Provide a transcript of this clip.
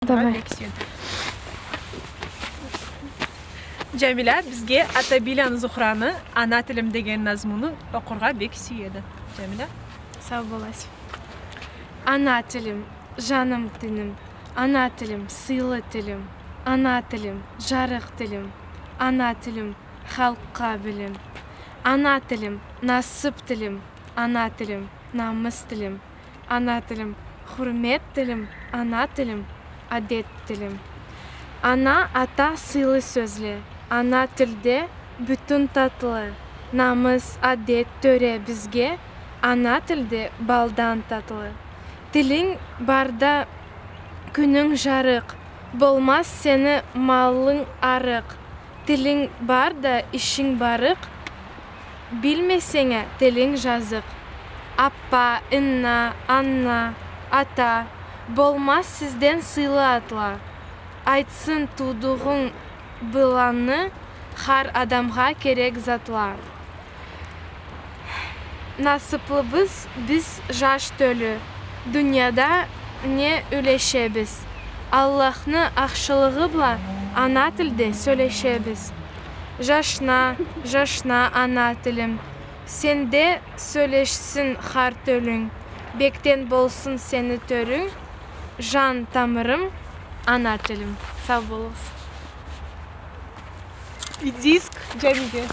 Давай. Jamila bizga Atabilan Zuhrani ana tilim degan nazmuni o'qirga bek suyadi. Jamila, sağ olasın. Ana tilim, canım dilim, ana tilim, sıylı tilim, ana tilim, жарық tilim, ana tilim, halkka bilim, ana tilim, nasip tilim, ana tilim, namus tilim, ana tilim, hürmet tilim, ana tilim, adet tilim. Ana ata sıylı sözlü, ana tilde bütün tatlı, namus, adet, töre bizge, ana tilde baldan tatlı. Tilin barda күнің жарық, болмас сені малың арық. Тілің барда ішің барық, білмесеңе тілің жазық. Аппа, инна, анна, ата, болмас сізден сыйлы атла. Айтсын тудығың бұланы, har адамға керек затла. Насыплыбыз біз жаш төлі, дүнияда не өлешебіз. Аллахны ақшылығы бұла ана тілде сөйлешебіз. Жашна ана тілім, сенде сөйлешсін хар төлің, бектен болсын сені төрің, жан тамырым ана тілім. Сау болыңыз. диск Jamila.